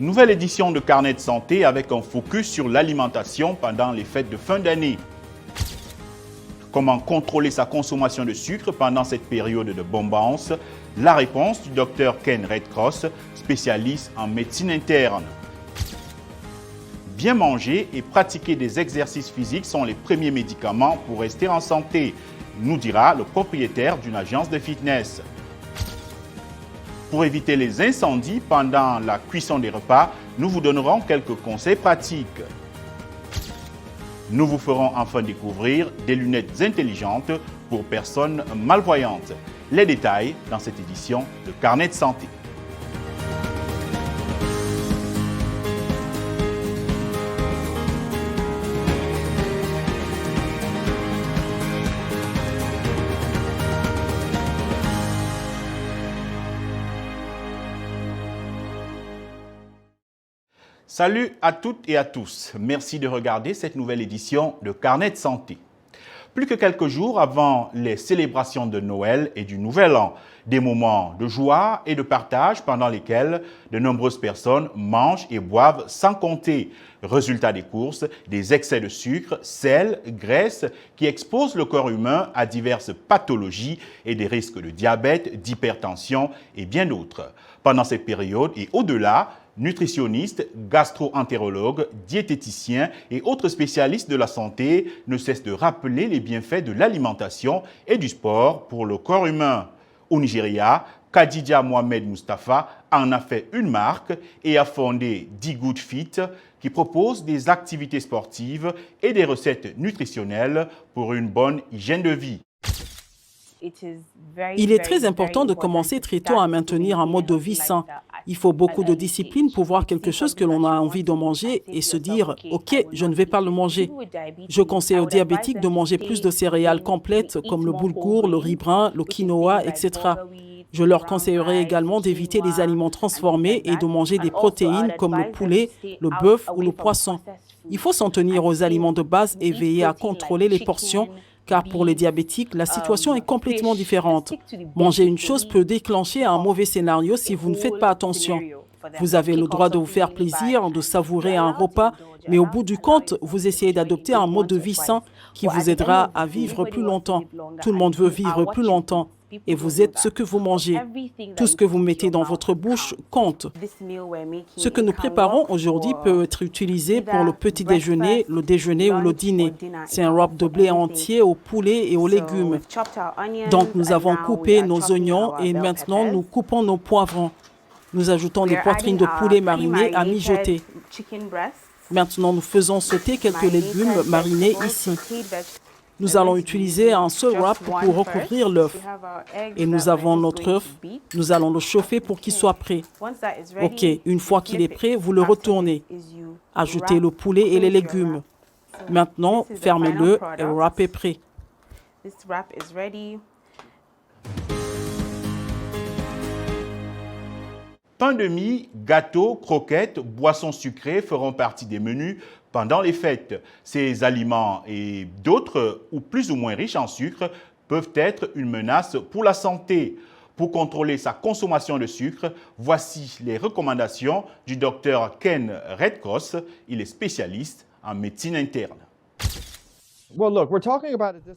Nouvelle édition de Carnet de santé avec un focus sur l'alimentation pendant les fêtes de fin d'année. Comment contrôler sa consommation de sucre pendant cette période de bombance? La réponse du Dr Ken Redcross, spécialiste en médecine interne. Bien manger et pratiquer des exercices physiques sont les premiers médicaments pour rester en santé, nous dira le propriétaire d'une agence de fitness. Pour éviter les incendies pendant la cuisson des repas, nous vous donnerons quelques conseils pratiques. Nous vous ferons enfin découvrir des lunettes intelligentes pour personnes malvoyantes. Les détails dans cette édition de Carnet de santé. Salut à toutes et à tous. Merci de regarder cette nouvelle édition de Carnet de santé. Plus que quelques jours avant les célébrations de Noël et du Nouvel An, des moments de joie et de partage pendant lesquels de nombreuses personnes mangent et boivent sans compter. Résultat des courses, des excès de sucre, sel, graisse qui exposent le corps humain à diverses pathologies et des risques de diabète, d'hypertension et bien d'autres. Pendant cette période et au-delà, nutritionnistes, gastro-entérologues, diététiciens et autres spécialistes de la santé ne cessent de rappeler les bienfaits de l'alimentation et du sport pour le corps humain. Au Nigeria, Khadija Mohamed Mustafa en a fait une marque et a fondé D Good Fit qui propose des activités sportives et des recettes nutritionnelles pour une bonne hygiène de vie. Il est très important de commencer très tôt à maintenir un mode de vie sain. Il faut beaucoup de discipline pour voir quelque chose que l'on a envie de manger et se dire « Ok, je ne vais pas le manger ». Je conseille aux diabétiques de manger plus de céréales complètes comme le boulgour, le riz brun, le quinoa, etc. Je leur conseillerais également d'éviter les aliments transformés et de manger des protéines comme le poulet, le bœuf ou le poisson. Il faut s'en tenir aux aliments de base et veiller à contrôler les portions, car pour les diabétiques, la situation est complètement différente. Manger une chose peut déclencher un mauvais scénario si vous ne faites pas attention. Vous avez le droit de vous faire plaisir, de savourer un repas, mais au bout du compte, vous essayez d'adopter un mode de vie sain qui vous aidera à vivre plus longtemps. Tout le monde veut vivre plus longtemps. Et vous êtes ce que vous mangez. Tout ce que vous mettez dans votre bouche compte. Ce que nous préparons aujourd'hui peut être utilisé pour le petit déjeuner, le déjeuner ou le dîner. C'est un wrap de blé entier au poulet et aux légumes. Donc nous avons coupé nos oignons et maintenant nous coupons nos poivrons. Nous ajoutons des poitrines de poulet marinées à mijoter. Maintenant nous faisons sauter quelques légumes marinés ici. Nous allons utiliser un seul wrap pour recouvrir l'œuf. Et nous avons notre œuf. Nous allons le chauffer pour qu'il soit prêt. OK, une fois qu'il est prêt, vous le retournez. Ajoutez le poulet et les légumes. Maintenant, fermez-le et le wrap est prêt. Pain de mie, gâteaux, croquettes, boissons sucrées feront partie des menus pendant les fêtes. Ces aliments et d'autres, ou plus ou moins riches en sucre, peuvent être une menace pour la santé. Pour contrôler sa consommation de sucre, voici les recommandations du Dr Ken Redcross. Il est spécialiste en médecine interne.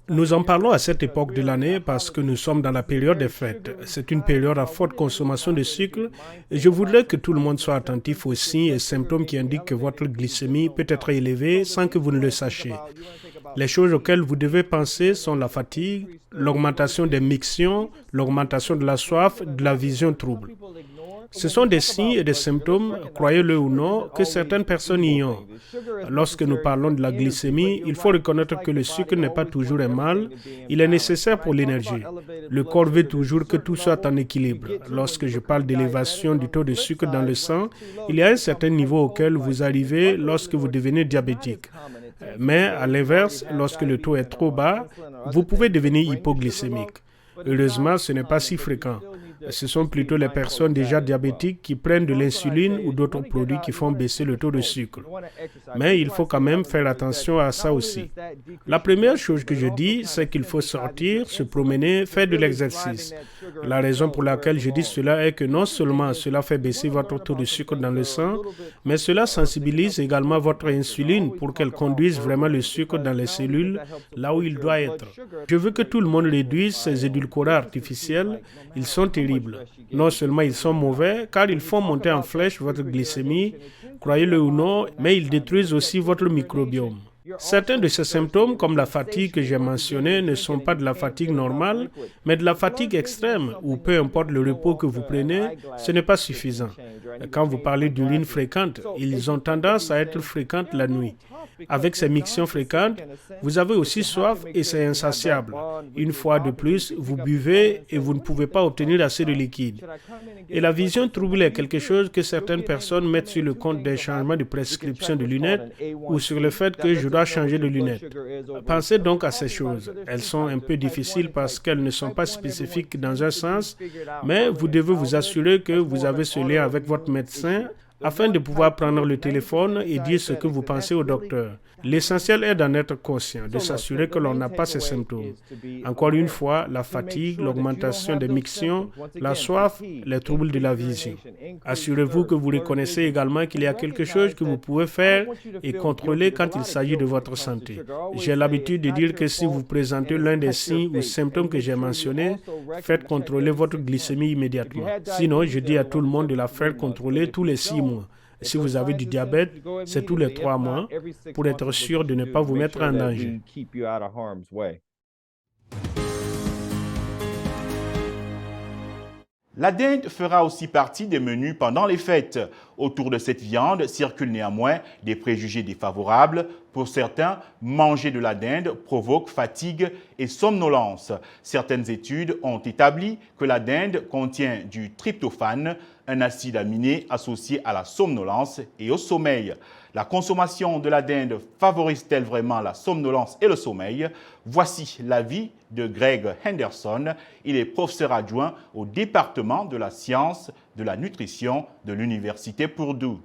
Nous en parlons à cette époque de l'année parce que nous sommes dans la période des fêtes. C'est une période à forte consommation de sucre et je voudrais que tout le monde soit attentif aux signes et symptômes qui indiquent que votre glycémie peut être élevée sans que vous ne le sachiez. Les choses auxquelles vous devez penser sont la fatigue, l'augmentation des mictions, l'augmentation de la soif, de la vision trouble. Ce sont des signes et des symptômes, croyez-le ou non, que certaines personnes ignorent. Lorsque nous parlons de la glycémie, il faut reconnaître que le sucre n'est pas toujours un mal, il est nécessaire pour l'énergie. Le corps veut toujours que tout soit en équilibre. Lorsque je parle d'élévation du taux de sucre dans le sang, il y a un certain niveau auquel vous arrivez lorsque vous devenez diabétique. Mais à l'inverse, lorsque le taux est trop bas, vous pouvez devenir hypoglycémique. Heureusement, ce n'est pas si fréquent. Ce sont plutôt les personnes déjà diabétiques qui prennent de l'insuline ou d'autres produits qui font baisser le taux de sucre. Mais il faut quand même faire attention à ça aussi. La première chose que je dis, c'est qu'il faut sortir, se promener, faire de l'exercice. La raison pour laquelle je dis cela est que non seulement cela fait baisser votre taux de sucre dans le sang, mais cela sensibilise également votre insuline pour qu'elle conduise vraiment le sucre dans les cellules là où il doit être. Je veux que tout le monde réduise ces édulcorants artificiels. Ils sont terribles. Non seulement ils sont mauvais, car ils font monter en flèche votre glycémie, croyez-le ou non, mais ils détruisent aussi votre microbiome. Certains de ces symptômes, comme la fatigue que j'ai mentionnée, ne sont pas de la fatigue normale, mais de la fatigue extrême, où peu importe le repos que vous prenez, ce n'est pas suffisant. Quand vous parlez d'urine fréquente, ils ont tendance à être fréquentes la nuit. Avec ces mictions fréquentes, vous avez aussi soif et c'est insatiable. Une fois de plus, vous buvez et vous ne pouvez pas obtenir assez de liquide. Et la vision trouble est quelque chose que certaines personnes mettent sur le compte d'un changement de prescription de lunettes ou sur le fait que je dois changer de lunettes. Pensez donc à ces choses. Elles sont un peu difficiles parce qu'elles ne sont pas spécifiques dans un sens, mais vous devez vous assurer que vous avez ce lien avec votre médecin afin de pouvoir prendre le téléphone et dire ce que vous pensez au docteur. L'essentiel est d'en être conscient, de s'assurer que l'on n'a pas ces symptômes. Encore une fois, la fatigue, l'augmentation des mictions, la soif, les troubles de la vision. Assurez-vous que vous reconnaissez également qu'il y a quelque chose que vous pouvez faire et contrôler quand il s'agit de votre santé. J'ai l'habitude de dire que si vous présentez l'un des signes ou symptômes que j'ai mentionnés, faites contrôler votre glycémie immédiatement. Sinon, je dis à tout le monde de la faire contrôler tous les 6 mois. Si vous avez du diabète, c'est tous les 3 mois pour être sûr de ne pas vous mettre en danger. La dinde fera aussi partie des menus pendant les fêtes. Autour de cette viande circulent néanmoins des préjugés défavorables. Pour certains, manger de la dinde provoque fatigue et somnolence. Certaines études ont établi que la dinde contient du tryptophane, un acide aminé associé à la somnolence et au sommeil. La consommation de la dinde favorise-t-elle vraiment la somnolence et le sommeil? Voici l'avis de Greg Henderson. Il est professeur adjoint au département de la science de la nutrition de l'Université Purdue.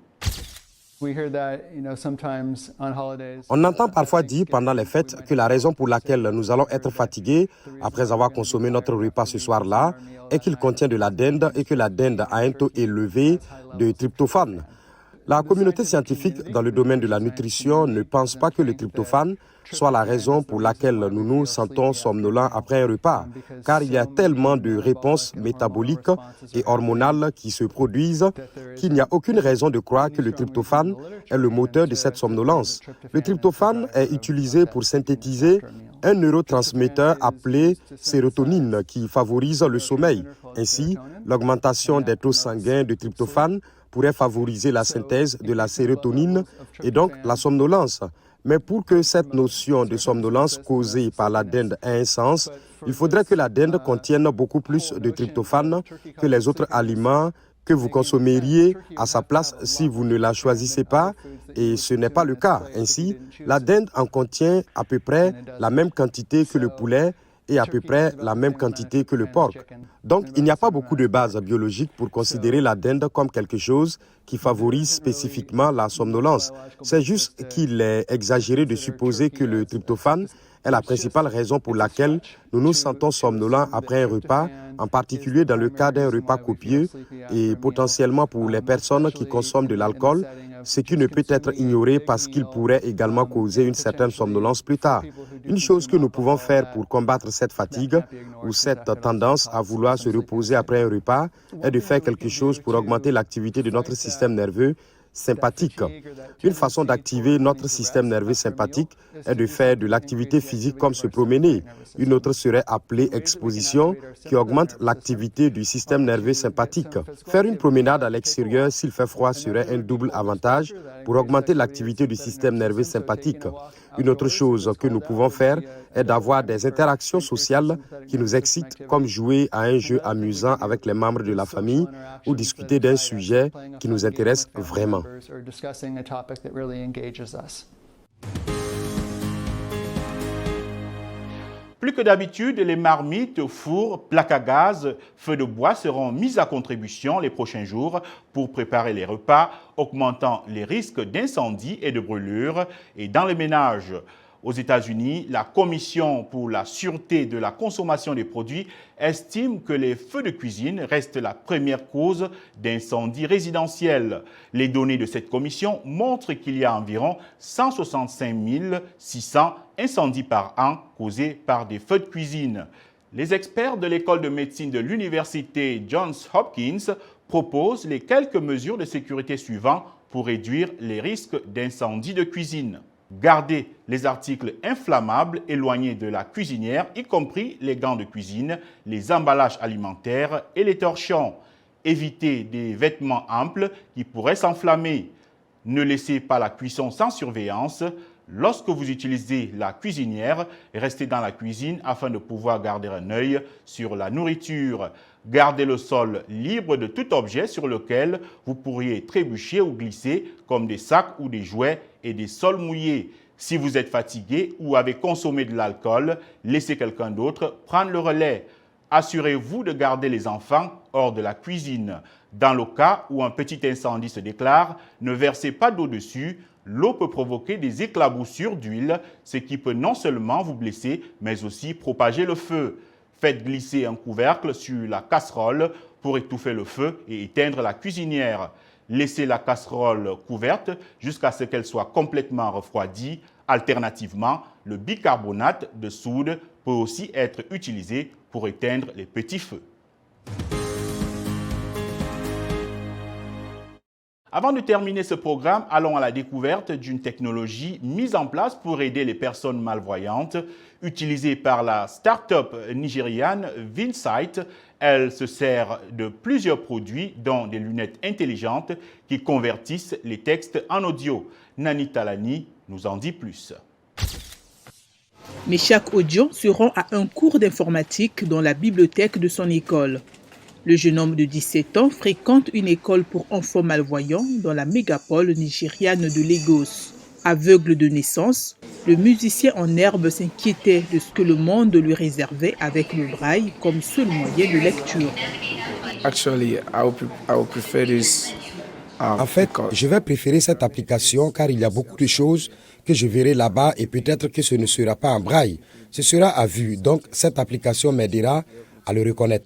On entend parfois dire pendant les fêtes que la raison pour laquelle nous allons être fatigués après avoir consommé notre repas ce soir-là est qu'il contient de la dinde et que la dinde a un taux élevé de tryptophane. La communauté scientifique dans le domaine de la nutrition ne pense pas que le tryptophane soit la raison pour laquelle nous nous sentons somnolents après un repas, car il y a tellement de réponses métaboliques et hormonales qui se produisent qu'il n'y a aucune raison de croire que le tryptophane est le moteur de cette somnolence. Le tryptophane est utilisé pour synthétiser un neurotransmetteur appelé sérotonine qui favorise le sommeil. Ainsi, l'augmentation des taux sanguins de tryptophane pourrait favoriser la synthèse de la sérotonine et donc la somnolence. Mais pour que cette notion de somnolence causée par la dinde ait un sens, il faudrait que la dinde contienne beaucoup plus de tryptophane que les autres aliments que vous consommeriez à sa place si vous ne la choisissez pas, et ce n'est pas le cas. Ainsi, la dinde en contient à peu près la même quantité que le poulet et à peu près la même quantité que le porc. Donc, il n'y a pas beaucoup de bases biologiques pour considérer la dinde comme quelque chose qui favorise spécifiquement la somnolence. C'est juste qu'il est exagéré de supposer que le tryptophane est la principale raison pour laquelle nous nous sentons somnolents après un repas, en particulier dans le cas d'un repas copieux et potentiellement pour les personnes qui consomment de l'alcool, ce qui ne peut être ignoré parce qu'il pourrait également causer une certaine somnolence plus tard. Une chose que nous pouvons faire pour combattre cette fatigue ou cette tendance à vouloir se reposer après un repas est de faire quelque chose pour augmenter l'activité de notre système nerveux sympathique. Une façon d'activer notre système nerveux sympathique est de faire de l'activité physique comme se promener. Une autre serait appelée exposition, qui augmente l'activité du système nerveux sympathique. Faire une promenade à l'extérieur s'il fait froid serait un double avantage pour augmenter l'activité du système nerveux sympathique. Une autre chose que nous pouvons faire est d'avoir des interactions sociales qui nous excitent, comme jouer à un jeu amusant avec les membres de la famille ou discuter d'un sujet qui nous intéresse vraiment. Plus que d'habitude, les marmites, fours, plaques à gaz, feux de bois seront mis à contribution les prochains jours pour préparer les repas, augmentant les risques d'incendie et de brûlures. Et dans les ménages, aux États-Unis, la Commission pour la sûreté de la consommation des produits estime que les feux de cuisine restent la première cause d'incendie résidentiel. Les données de cette commission montrent qu'il y a environ 165 600 incendies par an causés par des feux de cuisine. Les experts de l'école de médecine de l'université Johns Hopkins proposent les quelques mesures de sécurité suivantes pour réduire les risques d'incendie de cuisine. Gardez les articles inflammables éloignés de la cuisinière, y compris les gants de cuisine, les emballages alimentaires et les torchons. Évitez des vêtements amples qui pourraient s'enflammer. Ne laissez pas la cuisson sans surveillance. Lorsque vous utilisez la cuisinière, restez dans la cuisine afin de pouvoir garder un œil sur la nourriture. Gardez le sol libre de tout objet sur lequel vous pourriez trébucher ou glisser, comme des sacs ou des jouets, et des sols mouillés. Si vous êtes fatigué ou avez consommé de l'alcool, laissez quelqu'un d'autre prendre le relais. Assurez-vous de garder les enfants hors de la cuisine. Dans le cas où un petit incendie se déclare, ne versez pas d'eau dessus. L'eau peut provoquer des éclaboussures d'huile, ce qui peut non seulement vous blesser, mais aussi propager le feu. Faites glisser un couvercle sur la casserole pour étouffer le feu et éteindre la cuisinière. Laissez la casserole couverte jusqu'à ce qu'elle soit complètement refroidie. Alternativement, le bicarbonate de soude peut aussi être utilisé pour éteindre les petits feux. Avant de terminer ce programme, allons à la découverte d'une technologie mise en place pour aider les personnes malvoyantes. Utilisée par la start-up nigériane Vinsight, elle se sert de plusieurs produits, dont des lunettes intelligentes qui convertissent les textes en audio. Nani Talani nous en dit plus. Meshach Odion se rend à un cours d'informatique dans la bibliothèque de son école. Le jeune homme de 17 ans fréquente une école pour enfants malvoyants dans la mégapole nigériane de Lagos. Aveugle de naissance, le musicien en herbe s'inquiétait de ce que le monde lui réservait avec le braille comme seul moyen de lecture. En fait, je vais préférer cette application car il y a beaucoup de choses que je verrai là-bas et peut-être que ce ne sera pas en braille. Ce sera à vue, donc cette application m'aidera à le reconnaître.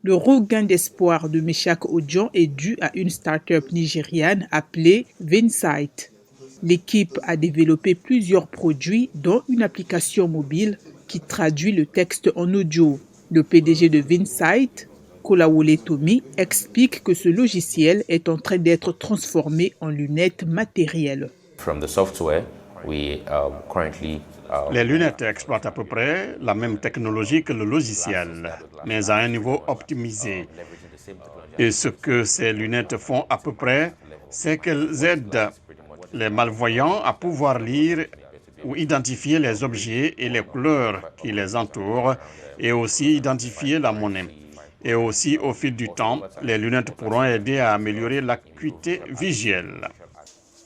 Le regain d'espoir de Meshach Odion est dû à une start-up nigériane appelée Vinsight. L'équipe a développé plusieurs produits, dont une application mobile qui traduit le texte en audio. Le PDG de Vinsight, Kolawole Tomi, explique que ce logiciel est en train d'être transformé en lunettes matérielles. Les lunettes exploitent à peu près la même technologie que le logiciel, mais à un niveau optimisé. Et ce que ces lunettes font à peu près, c'est qu'elles aident les malvoyants à pouvoir lire ou identifier les objets et les couleurs qui les entourent et aussi identifier la monnaie. Et aussi, au fil du temps, les lunettes pourront aider à améliorer l'acuité visuelle.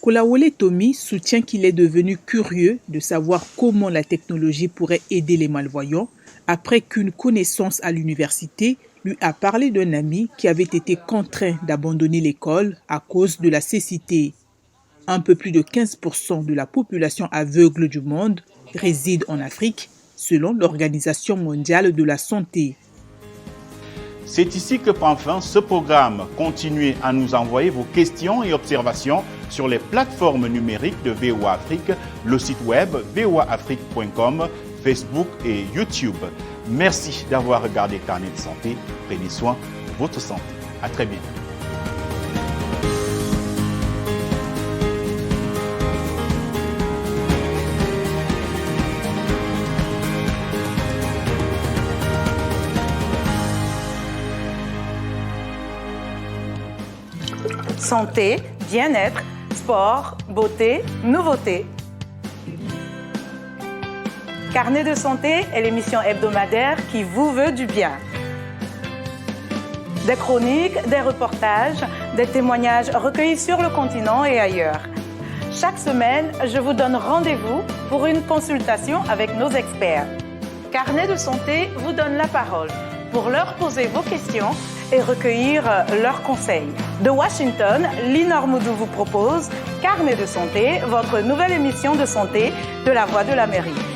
Kolawole Tomi soutient qu'il est devenu curieux de savoir comment la technologie pourrait aider les malvoyants après qu'une connaissance à l'université lui a parlé d'un ami qui avait été contraint d'abandonner l'école à cause de la cécité. Un peu plus de 15% de la population aveugle du monde réside en Afrique, selon l'Organisation mondiale de la santé. C'est ici que prend fin ce programme. Continuez à nous envoyer vos questions et observations sur les plateformes numériques de VOA Afrique, le site web voaafrique.com, Facebook et YouTube. Merci d'avoir regardé Carnet de santé. Prenez soin de votre santé. À très bientôt. Santé, bien-être, sport, beauté, nouveauté. Carnet de santé est l'émission hebdomadaire qui vous veut du bien. Des chroniques, des reportages, des témoignages recueillis sur le continent et ailleurs. Chaque semaine, je vous donne rendez-vous pour une consultation avec nos experts. Carnet de santé vous donne la parole pour leur poser vos questions et recueillir leurs conseils. De Washington, Linor Moudou vous propose Carnet de santé, votre nouvelle émission de santé de la Voix de l'Amérique.